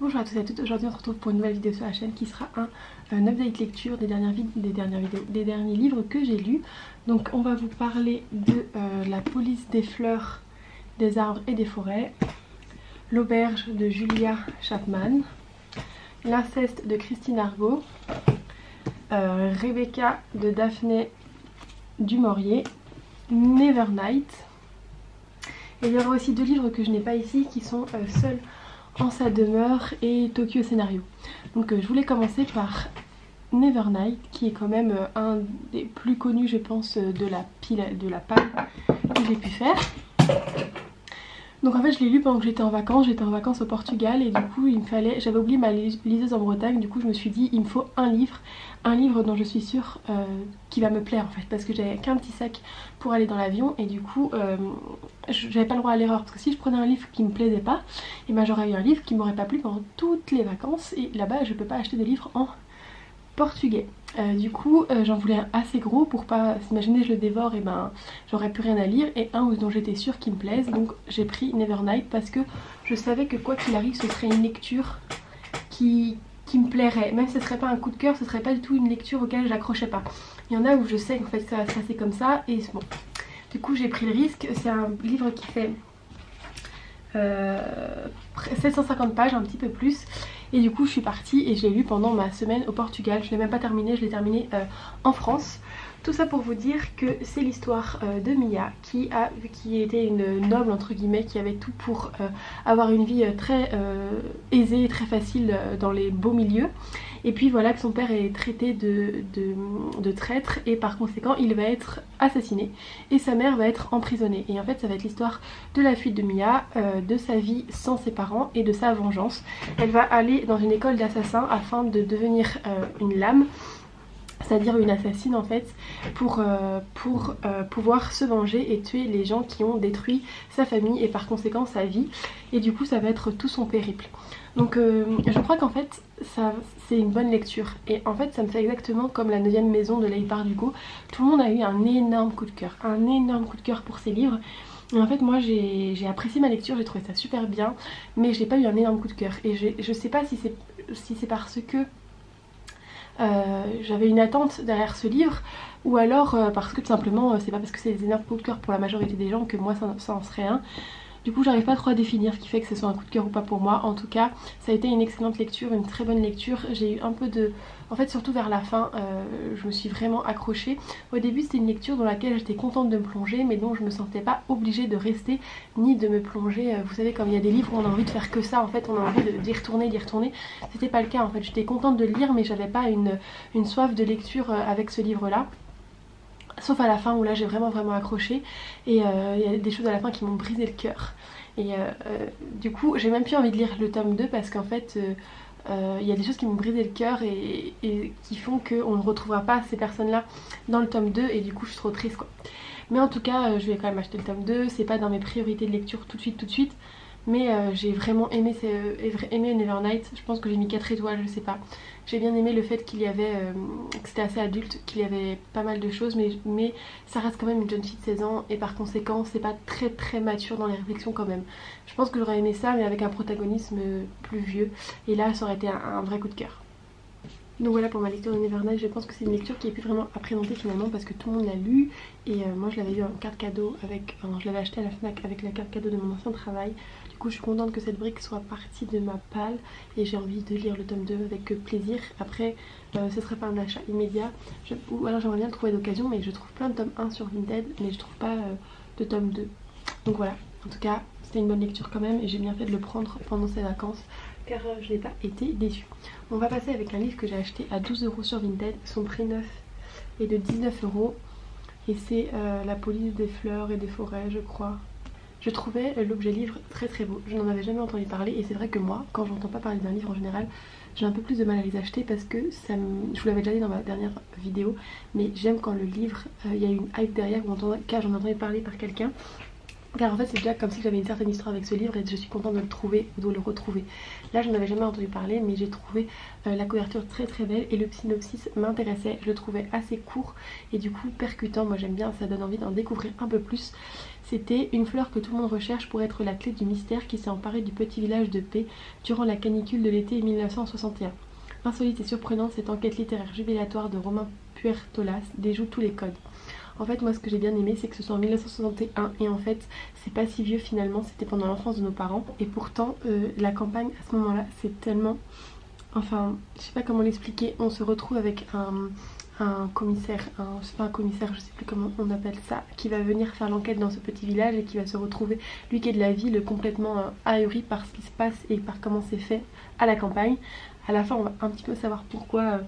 Bonjour à tous et à toutes, aujourd'hui on se retrouve pour une nouvelle vidéo sur la chaîne qui sera un update lecture des derniers livres que j'ai lus. Donc on va vous parler de La police des fleurs, des arbres et des forêts, L'auberge de Julia Chapman, L'inceste de Christine Argot, Rebecca de Daphné du Maurier, Nevernight. Et il y aura aussi deux livres que je n'ai pas ici qui sont Seul en sa demeure et Tokyo Scénario. Donc je voulais commencer par Nevernight qui est quand même un des plus connus je pense de la palle que j'ai pu faire. Donc en fait je l'ai lu pendant que j'étais en vacances au Portugal et du coup il me fallait, j'avais oublié ma liseuse en Bretagne, du coup je me suis dit il me faut un livre dont je suis sûre qui va me plaire en fait, parce que j'avais qu'un petit sac pour aller dans l'avion et du coup j'avais pas le droit à l'erreur, parce que si je prenais un livre qui me plaisait pas, et ben j'aurais eu un livre qui m'aurait pas plu pendant toutes les vacances et là-bas je peux pas acheter de livres en portugais. Du coup j'en voulais un assez gros pour pas s'imaginer je le dévore et ben j'aurais plus rien à lire, et un dont j'étais sûre qu'il me plaise, donc j'ai pris Nevernight parce que je savais que quoi qu'il arrive ce serait une lecture qui me plairait, même si ce serait pas un coup de cœur, ce serait pas du tout une lecture auquel j'accrochais pas. Il y en a où je sais qu'en fait ça va se passer comme ça et bon. Du coup j'ai pris le risque, c'est un livre qui fait 750 pages, un petit peu plus. Et du coup je suis partie et je l'ai lu pendant ma semaine au Portugal. Je l'ai même pas terminé, je l'ai terminé en France. Tout ça pour vous dire que c'est l'histoire de Mia qui était une noble entre guillemets, qui avait tout pour avoir une vie très aisée et très facile dans les beaux milieux. Et puis voilà que son père est traité de traître et par conséquent il va être assassiné et sa mère va être emprisonnée. Et en fait ça va être l'histoire de la fuite de Mia, de sa vie sans ses parents et de sa vengeance. Elle va aller dans une école d'assassins afin de devenir une lame, c'est-à-dire une assassine en fait, pour pouvoir se venger et tuer les gens qui ont détruit sa famille et par conséquent sa vie. Et du coup ça va être tout son périple. Donc je crois qu'en fait c'est une bonne lecture. Et en fait ça me fait exactement comme La 9e maison de Leigh Bardugo. Tout le monde a eu un énorme coup de cœur pour ces livres. Et en fait moi j'ai apprécié ma lecture, j'ai trouvé ça super bien, mais j'ai pas eu un énorme coup de cœur. Et je sais pas si c'est parce que j'avais une attente derrière ce livre, ou alors parce que tout simplement c'est pas parce que c'est des énormes coups de cœur pour la majorité des gens que moi ça en serait un. Du coup j'arrive pas trop à définir ce qui fait que ce soit un coup de cœur ou pas pour moi. En tout cas ça a été une excellente lecture, une très bonne lecture. J'ai eu un peu de... En fait surtout vers la fin je me suis vraiment accrochée. Au début c'était une lecture dans laquelle j'étais contente de me plonger, mais dont je me sentais pas obligée de rester ni de me plonger. Vous savez, comme il y a des livres où on a envie de faire que ça, en fait on a envie d'y retourner. C'était pas le cas en fait, j'étais contente de le lire mais j'avais pas une soif de lecture avec ce livre là. Sauf à la fin où là j'ai vraiment accroché, et il y a des choses à la fin qui m'ont brisé le cœur. Et du coup j'ai même plus envie de lire le tome 2 parce qu'en fait il y a des choses qui m'ont brisé le cœur et qui font qu'on ne retrouvera pas ces personnes là dans le tome 2, et du coup je suis trop triste quoi. Mais en tout cas je vais quand même acheter le tome 2, c'est pas dans mes priorités de lecture tout de suite. Mais j'ai vraiment aimé Nevernight. Je pense que j'ai mis 4 étoiles, je sais pas. J'ai bien aimé le fait qu'il y avait, que c'était assez adulte, qu'il y avait pas mal de choses, mais ça reste quand même une jeune fille de 16 ans et par conséquent c'est pas très mature dans les réflexions quand même. Je pense que j'aurais aimé ça mais avec un protagonisme plus vieux, et là ça aurait été un vrai coup de cœur. Donc voilà pour ma lecture de Nevernight. Je pense que c'est une lecture qui est plus vraiment à présenter finalement parce que tout le monde l'a lu, et moi je l'avais eu en carte cadeau avec, enfin, je l'avais acheté à la FNAC avec la carte cadeau de mon ancien travail. Du coup je suis contente que cette brique soit partie de ma palle et j'ai envie de lire le tome 2 avec plaisir. Après ce serait pas un achat immédiat, ou alors j'aimerais bien le trouver d'occasion, mais je trouve plein de tome 1 sur Vinted mais je trouve pas de tome 2. Donc voilà, en tout cas c'était une bonne lecture quand même et j'ai bien fait de le prendre pendant ces vacances car je n'ai pas été déçue. On va passer avec un livre que j'ai acheté à 12 € sur Vinted. Son prix neuf est de 19 € et c'est La police des fleurs et des forêts je crois. Je trouvais l'objet livre très beau, je n'en avais jamais entendu parler, et c'est vrai que moi quand j'entends pas parler d'un livre en général j'ai un peu plus de mal à les acheter parce que ça me... je vous l'avais déjà dit dans ma dernière vidéo, mais j'aime quand le livre il y a une hype derrière, ou en tout cas j'en entendais parler par quelqu'un. car en fait c'est déjà comme si j'avais une certaine histoire avec ce livre et je suis contente de le trouver ou de le retrouver. Là je n'en avais jamais entendu parler, mais j'ai trouvé la couverture très très belle et le synopsis m'intéressait. Je le trouvais assez court et du coup percutant. Moi j'aime bien, ça donne envie d'en découvrir un peu plus. C'était une fleur que tout le monde recherche pour être la clé du mystère qui s'est emparé du petit village de Paix durant la canicule de l'été 1961. Insolite et surprenante, cette enquête littéraire jubilatoire de Romain Puertolas déjoue tous les codes. En fait moi ce que j'ai bien aimé c'est que ce soit en 1961 et en fait c'est pas si vieux finalement, c'était pendant l'enfance de nos parents. Et pourtant la campagne à ce moment là c'est tellement... Enfin je sais pas comment l'expliquer, on se retrouve avec un commissaire, c'est pas un commissaire, je sais plus comment on appelle ça, qui va venir faire l'enquête dans ce petit village et qui va se retrouver, lui qui est de la ville, complètement ahuri par ce qui se passe et par comment c'est fait à la campagne. À la fin on va un petit peu savoir pourquoi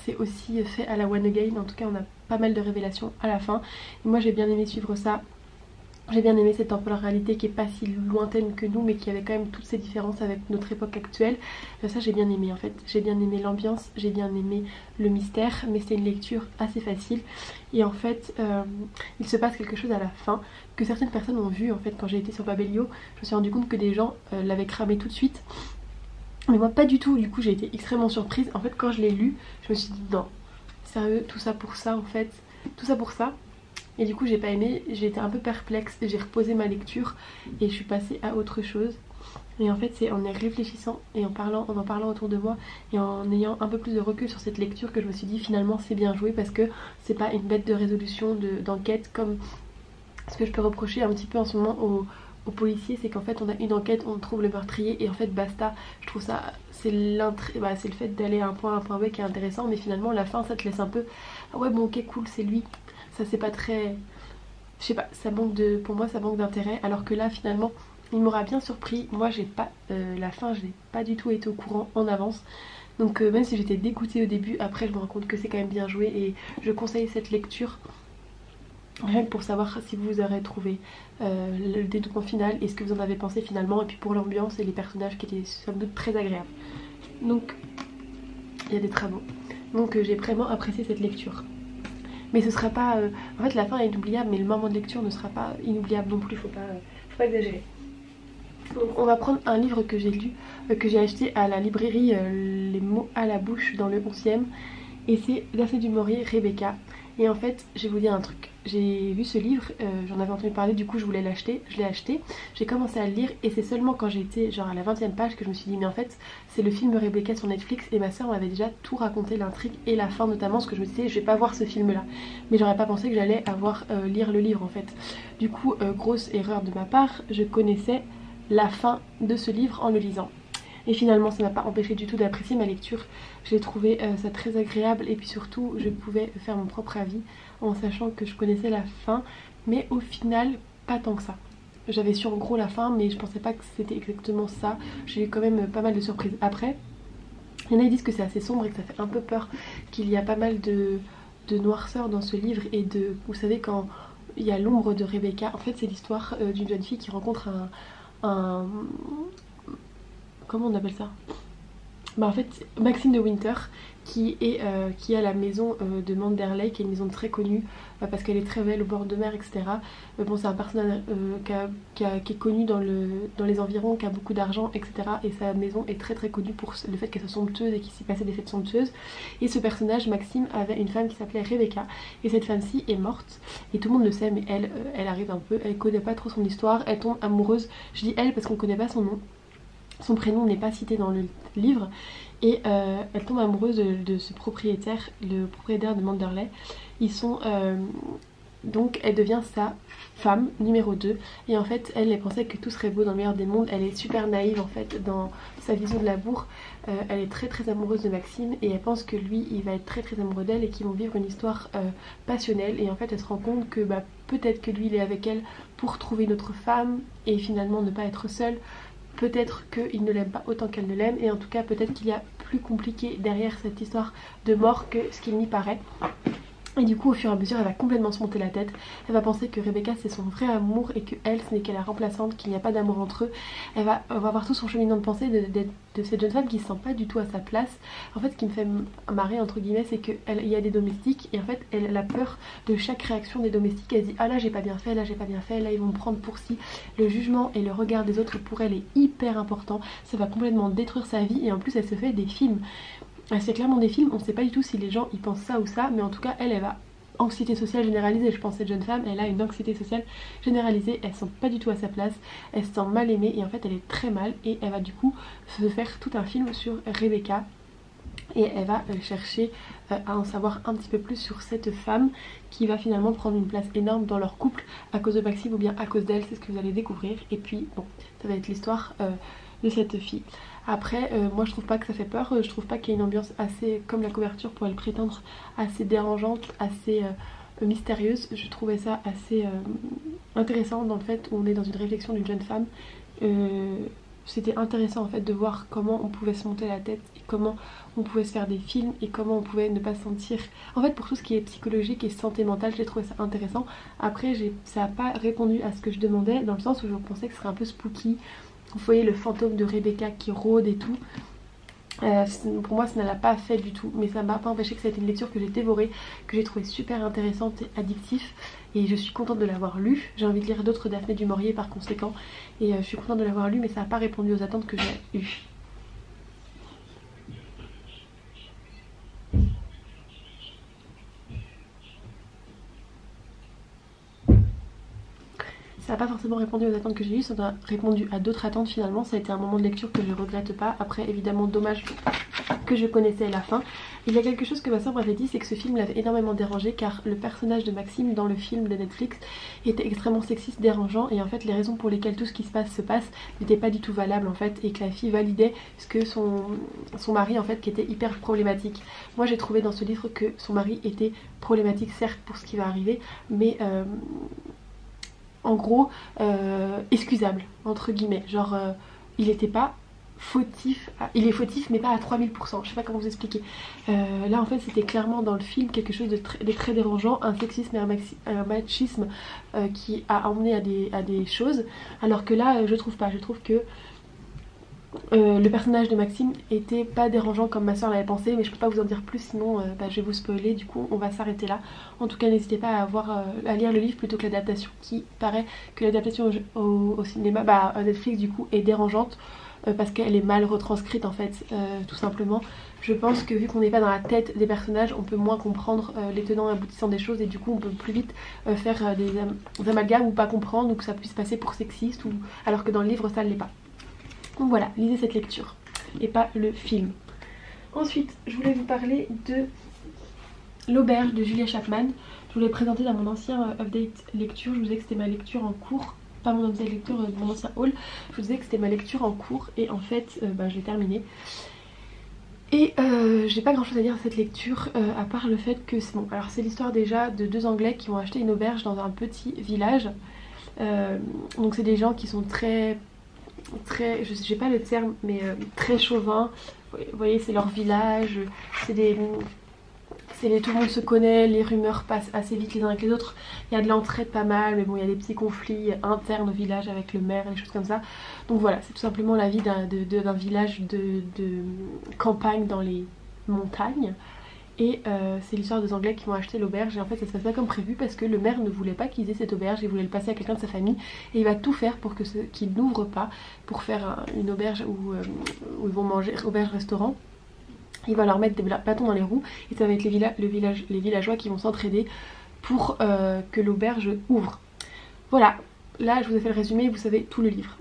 c'est aussi fait à la One Again, en tout cas on a pas mal de révélations à la fin. Et moi j'ai bien aimé suivre ça. J'ai bien aimé cette temporalité qui est pas si lointaine que nous mais qui avait quand même toutes ces différences avec notre époque actuelle. Ça j'ai bien aimé en fait, j'ai bien aimé l'ambiance, j'ai bien aimé le mystère, mais c'est une lecture assez facile. Et en fait il se passe quelque chose à la fin que certaines personnes ont vu en fait quand j'ai été sur Babelio. Je me suis rendu compte que des gens l'avaient cramé tout de suite. Mais moi pas du tout, du coup j'ai été extrêmement surprise. En fait quand je l'ai lu, je me suis dit non, sérieux, tout ça pour ça en fait, tout ça pour ça. Et du coup j'ai pas aimé, j'ai été un peu perplexe, j'ai reposé ma lecture et je suis passée à autre chose. Et en fait c'est en y réfléchissant et en en parlant autour de moi et en ayant un peu plus de recul sur cette lecture que je me suis dit finalement c'est bien joué, parce que c'est pas une bête de résolution d'enquête comme ce que je peux reprocher un petit peu en ce moment aux policiers, c'est qu'en fait on a une enquête, on trouve le meurtrier et en fait basta. Je trouve ça, c'est le fait d'aller à un point A à un point B qui est intéressant, mais finalement la fin ça te laisse un peu ah ouais bon ok cool c'est lui, ça c'est pas très, je sais pas, ça manque de, pour moi ça manque d'intérêt, alors que là finalement il m'aura bien surpris. Moi j'ai pas la fin, je n'ai pas du tout été au courant en avance, donc même si j'étais dégoûtée au début, après je me rends compte que c'est quand même bien joué et je conseille cette lecture rien que pour savoir si vous aurez trouvé le dénouement final et ce que vous en avez pensé finalement, et puis pour l'ambiance et les personnages qui étaient sans doute très agréables. Donc il y a des travaux, donc j'ai vraiment apprécié cette lecture. Mais ce sera pas en fait la fin est inoubliable, mais le moment de lecture ne sera pas inoubliable non plus, faut pas exagérer. Donc on va prendre un livre que j'ai lu, que j'ai acheté à la librairie Les mots à la bouche dans le 11e, et c'est Daphné du Maurier, Rebecca. Et en fait je vais vous dire un truc, j'ai vu ce livre, j'en avais entendu parler, du coup je voulais l'acheter, je l'ai acheté, j'ai commencé à le lire et c'est seulement quand j'ai été genre à la 20e page que je me suis dit mais en fait c'est le film Rebecca sur Netflix, et ma soeur m'avait déjà tout raconté, l'intrigue et la fin notamment, ce que je me disais je vais pas voir ce film là, mais j'aurais pas pensé que j'allais avoir lire le livre en fait. Du coup grosse erreur de ma part, je connaissais la fin de ce livre en le lisant. Et finalement ça m'a pas empêché du tout d'apprécier ma lecture. J'ai trouvé ça très agréable et puis surtout je pouvais faire mon propre avis en sachant que je connaissais la fin, mais au final pas tant que ça. J'avais su en gros la fin mais je pensais pas que c'était exactement ça. J'ai eu quand même pas mal de surprises après. Il y en a qui disent que c'est assez sombre et que ça fait un peu peur, qu'il y a pas mal de noirceur dans ce livre et de... Vous savez quand il y a l'ombre de Rebecca, en fait c'est l'histoire d'une jeune fille qui rencontre un comment on appelle ça, bah en fait Maxime de Winter qui a la maison de Manderley, qui est une maison très connue parce qu'elle est très belle au bord de mer, etc. Bon c'est un personnage qui est connu dans les environs, qui a beaucoup d'argent, etc. Et sa maison est très très connue pour le fait qu'elle soit somptueuse et qu'il s'y passait des fêtes somptueuses. Et ce personnage Maxime avait une femme qui s'appelait Rebecca, et cette femme-ci est morte et tout le monde le sait, mais elle arrive un peu, elle connaît pas trop son histoire, elle tombe amoureuse, je dis elle parce qu'on connaît pas son nom. Son prénom n'est pas cité dans le livre, et elle tombe amoureuse de ce propriétaire, le propriétaire de Manderley. Ils sont donc elle devient sa femme numéro 2, et en fait elle pensait que tout serait beau dans le meilleur des mondes. Elle est super naïve en fait dans sa vision de l'amour. Elle est très très amoureuse de Maxime et elle pense que lui il va être très très amoureux d'elle et qu'ils vont vivre une histoire passionnelle. Et en fait elle se rend compte que peut-être que lui il est avec elle pour trouver une autre femme et finalement ne pas être seule. Peut-être qu'il ne l'aime pas autant qu'elle ne l'aime, et en tout cas peut-être qu'il y a plus compliqué derrière cette histoire de mort que ce qu'il n'y paraît. Et du coup au fur et à mesure elle va complètement se monter la tête, elle va penser que Rebecca c'est son vrai amour et que elle ce n'est qu'elle la remplaçante, qu'il n'y a pas d'amour entre eux. Elle va avoir tout son cheminement de pensée de cette jeune femme qui se sent pas du tout à sa place. En fait ce qui me fait marrer entre guillemets c'est qu'il y a des domestiques et en fait elle a peur de chaque réaction des domestiques. Elle se dit ah là j'ai pas bien fait, là j'ai pas bien fait, là ils vont me prendre pour ci. Le jugement et le regard des autres pour elle est hyper important, ça va complètement détruire sa vie et en plus elle se fait des films. C'est clairement des films, on sait pas du tout si les gens ils pensent ça ou ça, mais en tout cas elle va anxiété sociale généralisée. Je pense cette jeune femme elle a une anxiété sociale généralisée, elle se sent pas du tout à sa place, elle se sent mal aimée et en fait elle est très mal et elle va du coup se faire tout un film sur Rebecca et elle va chercher à en savoir un petit peu plus sur cette femme qui va finalement prendre une place énorme dans leur couple à cause de Maxime ou bien à cause d'elle, c'est ce que vous allez découvrir. Et puis bon, ça va être l'histoire de cette fille. Après moi je trouve pas que ça fait peur, je trouve pas qu'il y ait une ambiance assez, comme la couverture pourrait le prétendre, assez dérangeante, assez mystérieuse. Je trouvais ça assez intéressant dans le fait où on est dans une réflexion d'une jeune femme. C'était intéressant en fait de voir comment on pouvait se monter la tête et comment on pouvait se faire des films et comment on pouvait ne pas se sentir... En fait pour tout ce qui est psychologique et santé mentale j'ai trouvé ça intéressant. Après ça n'a pas répondu à ce que je demandais dans le sens où je pensais que ce serait un peu spooky. Vous voyez le fantôme de Rebecca qui rôde et tout. Pour moi ça ne l'a pas fait du tout, mais ça m'a pas empêché que ça a été une lecture que j'ai dévorée, que j'ai trouvée super intéressante et addictif et je suis contente de l'avoir lu. J'ai envie de lire d'autres Daphné du Maurier par conséquent et je suis contente de l'avoir lu, mais ça n'a pas répondu aux attentes que j'ai eues. Ça n'a pas forcément répondu aux attentes que j'ai eues, ça a répondu à d'autres attentes finalement. Ça a été un moment de lecture que je ne regrette pas. Après évidemment dommage que je connaissais la fin. Il y a quelque chose que ma soeur m'avait dit, c'est que ce film l'avait énormément dérangé car le personnage de Maxime dans le film de Netflix était extrêmement sexiste, dérangeant et en fait les raisons pour lesquelles tout ce qui se passe n'était pas du tout valable en fait et que la fille validait ce que son mari en fait qui était hyper problématique. Moi j'ai trouvé dans ce livre que son mari était problématique certes pour ce qui va arriver mais en gros excusable entre guillemets, genre il était pas fautif, il est fautif mais pas à 3000%, je sais pas comment vous expliquer. Là en fait c'était clairement dans le film quelque chose de très dérangeant, un sexisme et un machisme qui a emmené à des choses, alors que là je trouve pas, je trouve que le personnage de Maxime était pas dérangeant comme ma soeur l'avait pensé, mais je peux pas vous en dire plus sinon je vais vous spoiler, du coup on va s'arrêter là. En tout cas n'hésitez pas à lire le livre plutôt que l'adaptation, qui paraît que l'adaptation au cinéma, à Netflix du coup est dérangeante parce qu'elle est mal retranscrite en fait, tout simplement. Je pense que vu qu'on n'est pas dans la tête des personnages, on peut moins comprendre les tenants et aboutissants des choses et du coup on peut plus vite faire des amalgames ou pas comprendre ou que ça puisse passer pour sexiste alors que dans le livre ça ne l'est pas. Donc voilà, lisez cette lecture et pas le film. Ensuite, je voulais vous parler de L'Auberge de Julia Chapman. Je vous l'ai présenté dans mon ancien update lecture. Je vous disais que c'était ma lecture en cours, pas mon update lecture de mon ancien haul. Je vous disais que c'était ma lecture en cours et en fait je l'ai terminée. Et j'ai pas grand chose à dire à cette lecture à part le fait que c'est bon. Alors c'est l'histoire déjà de deux Anglais qui vont acheter une auberge dans un petit village. Donc c'est des gens qui sont très, j'ai pas le terme, mais très chauvin. Vous voyez, c'est leur village, tout le monde se connaît, les rumeurs passent assez vite les uns avec les autres. Il y a de l'entraide pas mal, mais bon, il y a des petits conflits internes au village avec le maire, des choses comme ça. Donc voilà, c'est tout simplement la vie d'un village de campagne dans les montagnes. Et c'est l'histoire des Anglais qui vont acheter l'auberge et en fait ça se passe pas comme prévu parce que le maire ne voulait pas qu'ils aient cette auberge, il voulait le passer à quelqu'un de sa famille et il va tout faire pour qu'ils n'ouvrent pas, pour faire une auberge où ils vont manger, auberge-restaurant. Il va leur mettre des bâtons dans les roues et ça va être les villageois qui vont s'entraider pour que l'auberge ouvre. Voilà, là je vous ai fait le résumé, vous savez tout le livre.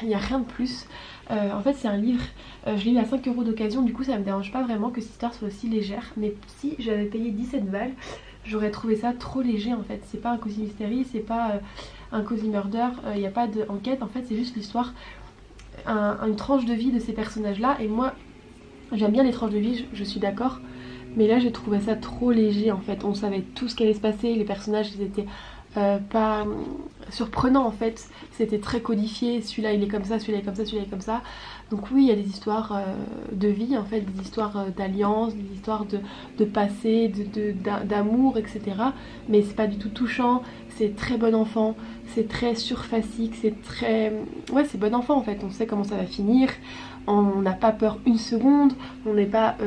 Il n'y a rien de plus. En fait c'est un livre, je l'ai eu à 5 € d'occasion, du coup ça me dérange pas vraiment que cette histoire soit aussi légère. Mais si j'avais payé 17 balles, j'aurais trouvé ça trop léger en fait. C'est pas un cozy mystery, c'est pas un cozy murder, il n'y a pas d'enquête, en fait c'est juste l'histoire, une tranche de vie de ces personnages là. Et moi j'aime bien les tranches de vie, je suis d'accord. Mais là j'ai trouvé ça trop léger en fait, on savait tout ce qui allait se passer, les personnages ils étaient pas surprenant en fait. C'était très codifié, celui-là il est comme ça, celui-là est comme ça, celui-là est comme ça. Donc oui, il y a des histoires de vie en fait, des histoires d'alliance, des histoires de passé, d'amour, etc. Mais c'est pas du tout touchant, c'est très bon enfant, c'est très surfacique, c'est très... Ouais, c'est bon enfant en fait, on sait comment ça va finir, on n'a pas peur une seconde, on n'est pas...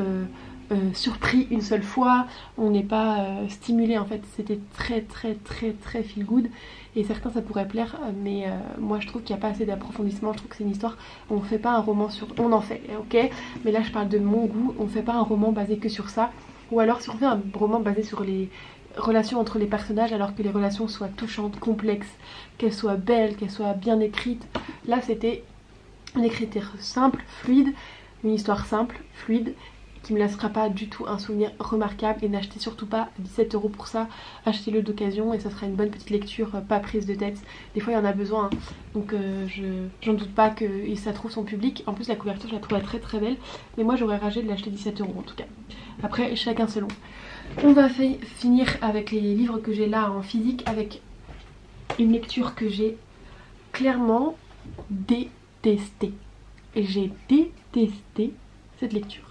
surpris une seule fois, on n'est pas stimulé en fait, c'était très très très très feel good et certains ça pourrait plaire mais moi je trouve qu'il n'y a pas assez d'approfondissement, je trouve que c'est une histoire, on fait pas un roman sur, on en fait ok, mais là je parle de mon goût, on fait pas un roman basé que sur ça, ou alors si on fait un roman basé sur les relations entre les personnages alors que les relations soient touchantes, complexes, qu'elles soient belles, qu'elles soient bien écrites, là c'était une écriture simple, fluide, une histoire simple, fluide, qui me laissera pas du tout un souvenir remarquable, et n'achetez surtout pas 17 € pour ça, achetez-le d'occasion et ça sera une bonne petite lecture, pas prise de tête, des fois il y en a besoin hein. Donc j'en doute pas que ça trouve son public, en plus la couverture je la trouve très très belle, mais moi j'aurais ragé de l'acheter 17 € en tout cas, après chacun selon. On va finir avec les livres que j'ai là en physique, avec une lecture que j'ai clairement détestée, et j'ai détesté cette lecture.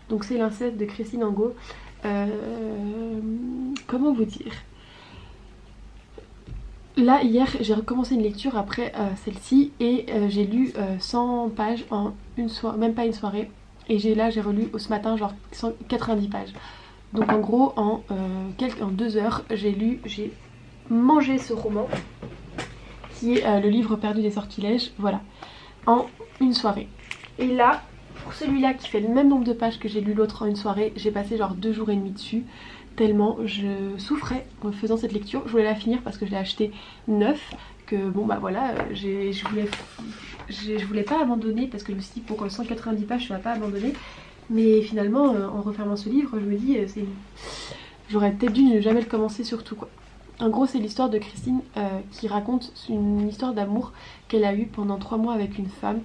Donc c'est L'inceste de Christine Angot. Comment vous dire? Là hier j'ai recommencé une lecture après celle-ci et j'ai lu 100 pages en une soirée, même pas une soirée. Et là j'ai relu ce matin genre 190 pages. Donc en gros en 2 heures j'ai mangé ce roman qui est le livre perdu des sortilèges, voilà, en une soirée. Et là, pour celui-là qui fait le même nombre de pages que j'ai lu l'autre en une soirée, j'ai passé genre 2 jours et demi dessus, tellement je souffrais en faisant cette lecture. Je voulais la finir parce que je l'ai acheté neuf, que bon bah voilà, je voulais pas abandonner parce que je me suis dit pour 190 pages je ne vais pas abandonner. Mais finalement en refermant ce livre je me dis j'aurais peut-être dû ne jamais le commencer surtout quoi. En gros c'est l'histoire de Christine qui raconte une histoire d'amour qu'elle a eue pendant 3 mois avec une femme,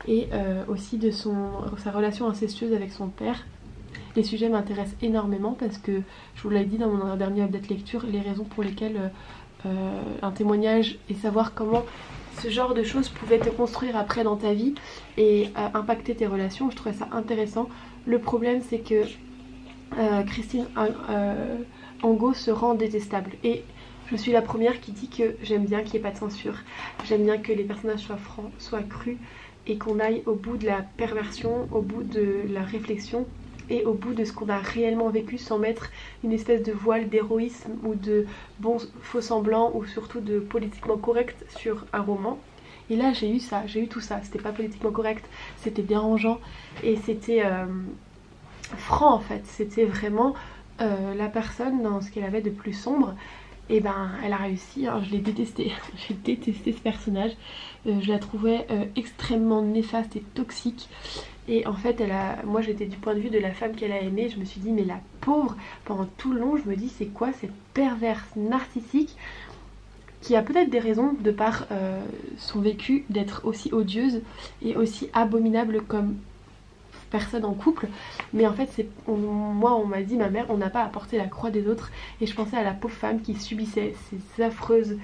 et aussi de sa relation incestueuse avec son père. Les sujets m'intéressent énormément parce que, je vous l'ai dit dans mon dernier update lecture, les raisons pour lesquelles un témoignage et savoir comment ce genre de choses pouvaient te construire après dans ta vie et impacter tes relations, je trouvais ça intéressant. Le problème c'est que Christine Angot se rend détestable, et je suis la première qui dit que j'aime bien qu'il n'y ait pas de censure, j'aime bien que les personnages soient francs, soient crus, et qu'on aille au bout de la perversion, au bout de la réflexion et au bout de ce qu'on a réellement vécu, sans mettre une espèce de voile d'héroïsme ou de bon faux semblant, ou surtout de politiquement correct sur un roman. Et là j'ai eu ça, j'ai eu tout ça, c'était pas politiquement correct, c'était dérangeant et c'était franc en fait, c'était vraiment la personne dans ce qu'elle avait de plus sombre. Et ben elle a réussi, hein, je l'ai détestée, j'ai détesté ce personnage, je la trouvais extrêmement néfaste et toxique. Et en fait moi j'étais du point de vue de la femme qu'elle a aimée, je me suis dit mais la pauvre, pendant tout le long je me dis c'est quoi cette perverse narcissique qui a peut-être des raisons de par son vécu d'être aussi odieuse et aussi abominable comme personne en couple, mais en fait moi on m'a dit, ma mère, on n'a pas à porter la croix des autres, et je pensais à la pauvre femme qui subissait ces affreuses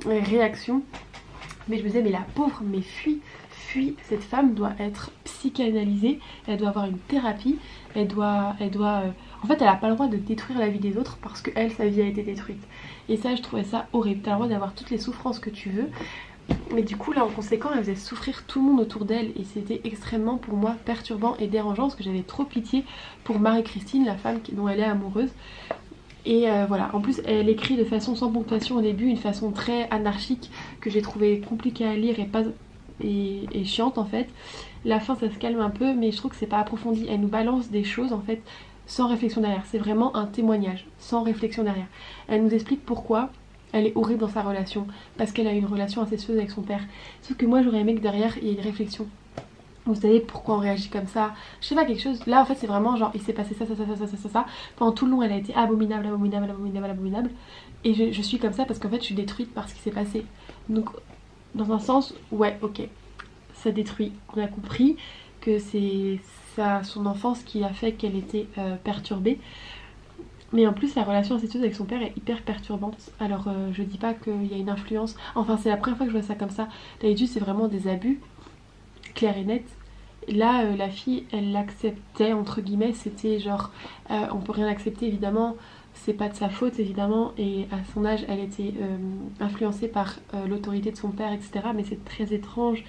réactions, mais je me disais mais la pauvre, mais fuis, cette femme doit être psychanalysée, elle doit avoir une thérapie, elle doit en fait elle n'a pas le droit de détruire la vie des autres parce que elle, sa vie a été détruite. Et ça je trouvais ça horrible, t'as le droit d'avoir toutes les souffrances que tu veux, mais du coup là en conséquent elle faisait souffrir tout le monde autour d'elle, et c'était extrêmement pour moi perturbant et dérangeant parce que j'avais trop pitié pour Marie-Christine, la femme dont elle est amoureuse. Et voilà, en plus elle écrit de façon sans ponctuation au début, une façon très anarchique que j'ai trouvé compliquée à lire et chiante en fait. La fin ça se calme un peu, mais je trouve que c'est pas approfondi, elle nous balance des choses en fait sans réflexion derrière, c'est vraiment un témoignage sans réflexion derrière. Elle nous explique pourquoi elle est horrible dans sa relation, parce qu'elle a une relation incestueuse avec son père. Sauf que moi j'aurais aimé que derrière il y ait une réflexion. Vous savez pourquoi on réagit comme ça, je sais pas, quelque chose. Là en fait c'est vraiment genre il s'est passé ça. Pendant tout le long elle a été abominable. Et je suis comme ça parce qu'en fait je suis détruite par ce qui s'est passé. Donc dans un sens, ouais ok, ça détruit. On a compris que c'est son enfance qui a fait qu'elle était perturbée. Mais en plus la relation incestueuse avec son père est hyper perturbante. Alors je dis pas qu'il y a une influence, enfin c'est la première fois que je vois ça comme ça. D'habitude c'est vraiment des abus, clair et net. Là la fille elle l'acceptait entre guillemets, c'était genre on peut rien accepter évidemment, c'est pas de sa faute évidemment, et à son âge elle était influencée par l'autorité de son père, etc. Mais c'est très étrange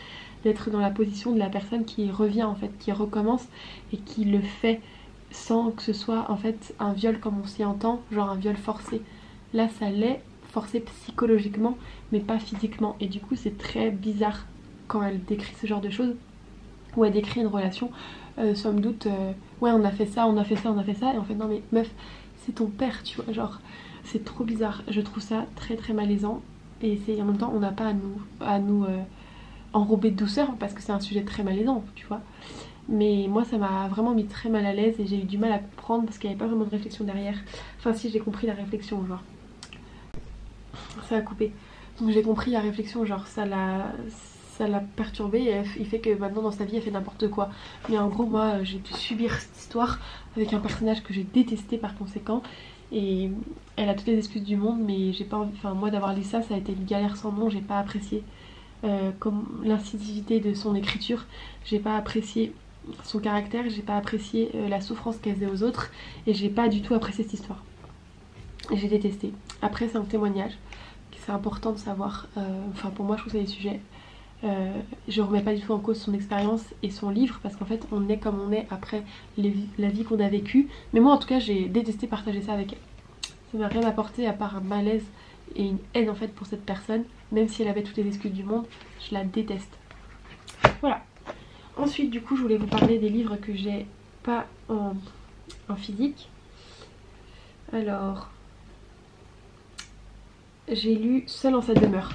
d'être dans la position de la personne qui revient en fait, qui recommence et qui le fait sans que ce soit en fait un viol comme on s'y entend, genre un viol forcé. Là ça l'est, forcé psychologiquement mais pas physiquement, et du coup c'est très bizarre quand elle décrit ce genre de choses, où elle décrit une relation somme toute ouais on a fait ça, on a fait ça, on a fait ça, et en fait non mais meuf c'est ton père, tu vois, genre c'est trop bizarre, je trouve ça très très malaisant, et c'est en même temps on n'a pas à nous enrober de douceur parce que c'est un sujet très malaisant, tu vois. Mais moi ça m'a vraiment mis très mal à l'aise et j'ai eu du mal à comprendre parce qu'il n'y avait pas vraiment de réflexion derrière. Enfin si, j'ai compris la réflexion, genre ça a coupé. Donc j'ai compris la réflexion, genre ça l'a perturbée et il fait que maintenant dans sa vie elle fait n'importe quoi. Mais en gros moi j'ai dû subir cette histoire avec un personnage que j'ai détesté par conséquent, et elle a toutes les excuses du monde, mais j'ai pas envie, enfin moi d'avoir lu ça, ça a été une galère sans nom, j'ai pas apprécié comme l'incisivité de son écriture, j'ai pas apprécié son caractère, j'ai pas apprécié la souffrance qu'elle faisait aux autres, et j'ai pas du tout apprécié cette histoire. J'ai détesté. Après c'est un témoignage, c'est important de savoir, enfin pour moi je trouve que c'est des sujets, je remets pas du tout en cause son expérience et son livre, parce qu'en fait on est comme on est après la vie qu'on a vécue, mais moi en tout cas j'ai détesté partager ça avec elle. Ça m'a rien apporté à part un malaise et une haine en fait pour cette personne, même si elle avait toutes les excuses du monde, je la déteste. Voilà. Ensuite du coup je voulais vous parler des livres que j'ai pas en physique. Alors j'ai lu Seul en sa demeure.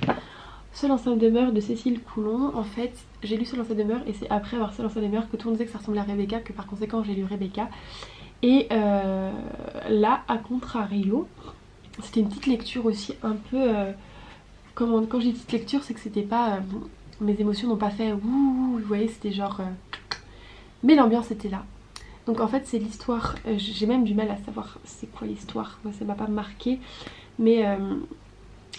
Seul en sa demeure de Cécile Coulon. En fait j'ai lu Seul en sa demeure et c'est après avoir Seul en sa demeure que tout le monde disait que ça ressemblait à Rebecca, que par conséquent j'ai lu Rebecca. Et là à contrario, c'était une petite lecture aussi un peu quand je dis petite lecture, c'est que c'était pas mes émotions n'ont pas fait ouh, vous voyez, c'était genre mais l'ambiance était là. Donc en fait c'est l'histoire, j'ai même du mal à savoir c'est quoi l'histoire, moi ça m'a pas marqué, mais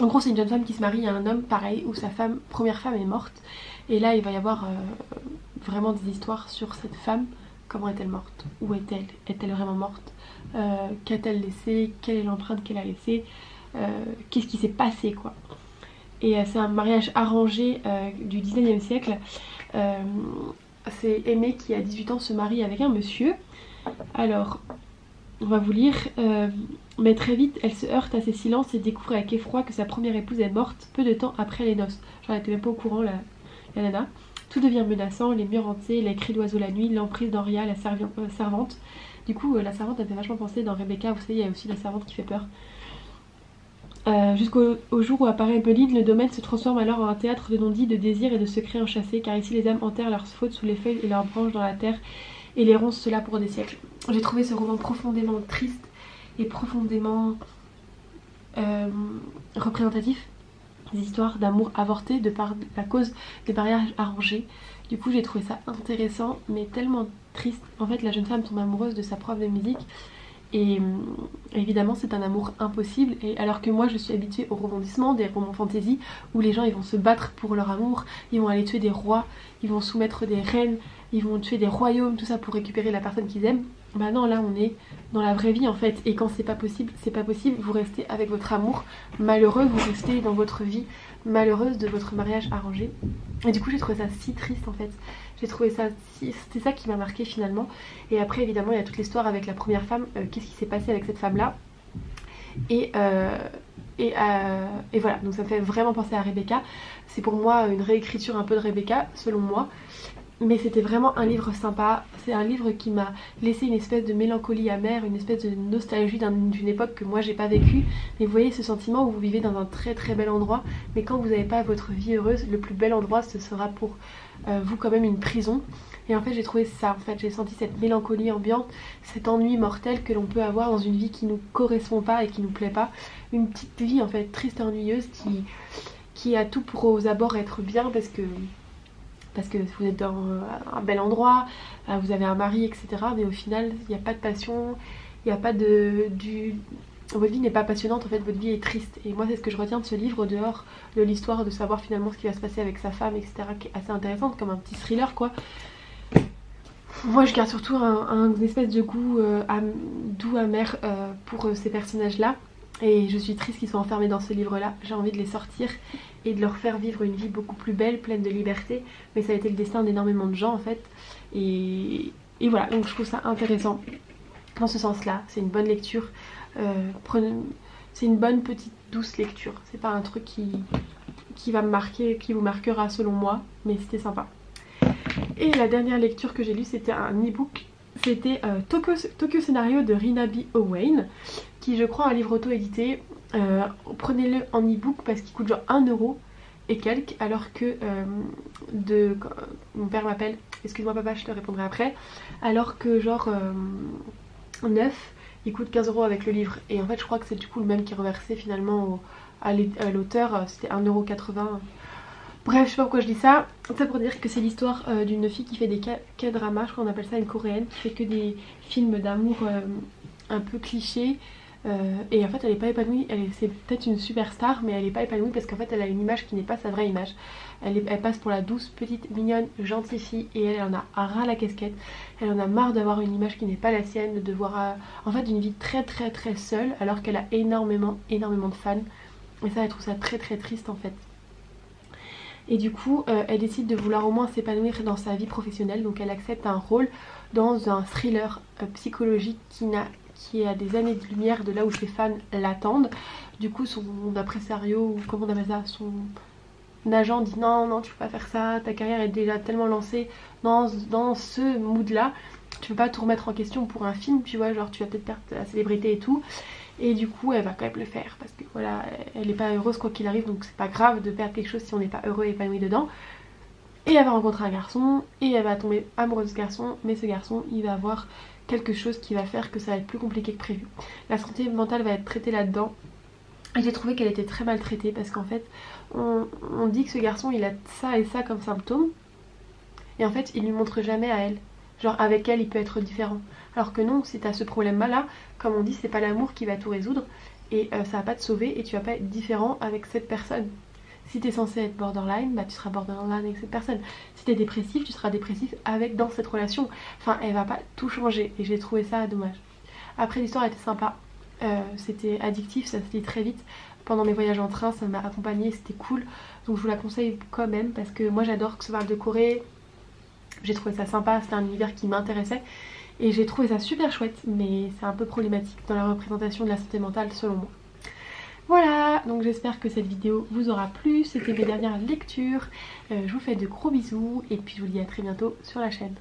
en gros c'est une jeune femme qui se marie à un homme pareil où sa première femme est morte, et là il va y avoir vraiment des histoires sur cette femme. Comment est-elle morte? Où est-elle? Est-elle vraiment morte? Qu'a-t-elle laissé? Quelle est l'empreinte qu'elle a laissée? Qu'est-ce qui s'est passé quoi? Et c'est un mariage arrangé du 19e siècle. C'est Aimée qui à 18 ans se marie avec un monsieur. Alors on va vous lire. Mais très vite elle se heurte à ses silences et découvre avec effroi que sa première épouse est morte peu de temps après les noces. J'en étais même pas au courant la nana. Tout devient menaçant, les murs hantés, les cris d'oiseaux la nuit, l'emprise d'Henria, la servante. Du coup la servante elle fait vachement penser dans Rebecca, vous savez il y a aussi la servante qui fait peur. Jusqu'au jour où apparaît Emeline, le domaine se transforme alors en un théâtre de non-dits, de désirs et de secrets enchâssés, car ici les âmes enterrent leurs fautes sous les feuilles et leurs branches dans la terre, et les roncent cela pour des siècles. J'ai trouvé ce roman profondément triste et profondément représentatif des histoires d'amour avorté de par la cause des mariages arrangés. Du coup j'ai trouvé ça intéressant mais tellement triste. En fait la jeune femme tombe amoureuse de sa prof de musique, et évidemment c'est un amour impossible, et alors que moi je suis habituée au rebondissement des romans fantasy où les gens ils vont se battre pour leur amour, ils vont aller tuer des rois, ils vont soumettre des reines, ils vont tuer des royaumes, tout ça pour récupérer la personne qu'ils aiment. Bah non, là on est dans la vraie vie en fait, et quand c'est pas possible, vous restez avec votre amour malheureux, vous restez dans votre vie malheureuse de votre mariage arrangé. Et du coup j'ai trouvé ça si triste en fait, j'ai trouvé ça c'était ça qui m'a marqué finalement. Et après évidemment il y a toute l'histoire avec la première femme, qu'est-ce qui s'est passé avec cette femme là, et voilà, donc ça me fait vraiment penser à Rebecca. C'est pour moi une réécriture un peu de Rebecca selon moi, mais c'était vraiment un livre sympa. C'est un livre qui m'a laissé une espèce de mélancolie amère, une espèce de nostalgie d'une époque que moi j'ai pas vécue. Mais vous voyez ce sentiment où vous vivez dans un très très bel endroit, mais quand vous n'avez pas votre vie heureuse, le plus bel endroit ce sera pour vous quand même une prison. Et en fait j'ai trouvé ça, en fait j'ai senti cette mélancolie ambiante, cet ennui mortel que l'on peut avoir dans une vie qui nous correspond pas et qui nous plaît pas. Une petite vie en fait triste et ennuyeuse qui a tout pour aux abords être bien, parce que vous êtes dans un bel endroit, vous avez un mari, etc. Mais au final, il n'y a pas de passion, Il n'y a pas votre vie n'est pas passionnante, en fait votre vie est triste. Et moi c'est ce que je retiens de ce livre, au dehors de l'histoire, de savoir finalement ce qui va se passer avec sa femme, etc. qui est assez intéressante, comme un petit thriller quoi. Moi je garde surtout un espèce de goût doux, amer pour ces personnages là. Et je suis triste qu'ils soient enfermés dans ce livre là. J'ai envie de les sortir et de leur faire vivre une vie beaucoup plus belle, pleine de liberté. Mais ça a été le destin d'énormément de gens en fait. Et voilà, donc je trouve ça intéressant dans ce sens là. C'est une bonne lecture. C'est une bonne petite douce lecture. C'est pas un truc qui va me marquer, qui vous marquera selon moi. Mais c'était sympa. Et la dernière lecture que j'ai lue, c'était un e-book. C'était Tokyo Scénario de Rina B. Owain, qui je crois un livre auto-édité. Prenez-le en e-book parce qu'il coûte genre 1 euro et quelques, alors que mon père m'appelle, excuse-moi papa, je te répondrai après, alors que genre 9, il coûte 15 euros avec le livre. Et en fait je crois que c'est du coup le même qui est reversé finalement à l'auteur, c'était 1,80 €. Bref, je sais pas pourquoi je dis ça. Ça pour dire que c'est l'histoire d'une fille qui fait des K-dramas, je crois qu'on appelle ça, une coréenne, qui fait que des films d'amour un peu clichés. Et en fait elle est pas épanouie, c'est peut-être une superstar mais elle est pas épanouie parce qu'en fait elle a une image qui n'est pas sa vraie image. Elle passe pour la douce, petite, mignonne, gentille fille et elle en a ras la casquette. Elle en a marre d'avoir une image qui n'est pas la sienne, de devoir en fait une vie très très très seule alors qu'elle a énormément de fans. Et ça elle trouve ça très très triste en fait. Et du coup elle décide de vouloir au moins s'épanouir dans sa vie professionnelle, donc elle accepte un rôle dans un thriller psychologique qui est à des années de lumière de là où ses fans l'attendent. Du coup son impresario, ou comment on appelle ça, son agent dit non tu peux pas faire ça, ta carrière est déjà tellement lancée dans ce mood là, tu peux pas tout remettre en question pour un film, tu vois, genre tu vas peut-être perdre ta célébrité et tout. Et du coup elle va quand même le faire parce que voilà, elle est pas heureuse quoi qu'il arrive, donc c'est pas grave de perdre quelque chose si on n'est pas heureux et épanoui dedans. Et elle va rencontrer un garçon et elle va tomber amoureuse de ce garçon, mais ce garçon il va avoir quelque chose qui va faire que ça va être plus compliqué que prévu. La santé mentale va être traitée là-dedans. Et j'ai trouvé qu'elle était très maltraitée parce qu'en fait on dit que ce garçon il a ça et ça comme symptômes et en fait il lui montre jamais à elle. Genre avec elle il peut être différent. Alors que non, si t'as ce problème là, comme on dit, c'est pas l'amour qui va tout résoudre et ça va pas te sauver et tu vas pas être différent avec cette personne. Si t'es censé être borderline, bah tu seras borderline avec cette personne. Si t'es dépressif, tu seras dépressif dans cette relation. Enfin, elle va pas tout changer et j'ai trouvé ça dommage. Après l'histoire était sympa, c'était addictif, ça se lit très vite. Pendant mes voyages en train, ça m'a accompagnée, c'était cool. Donc je vous la conseille quand même parce que moi j'adore que ça parle de Corée. J'ai trouvé ça sympa, c'était un univers qui m'intéressait. Et j'ai trouvé ça super chouette, mais c'est un peu problématique dans la représentation de la santé mentale selon moi. Voilà, donc j'espère que cette vidéo vous aura plu, c'était mes dernières lectures. Je vous fais de gros bisous et puis je vous dis à très bientôt sur la chaîne.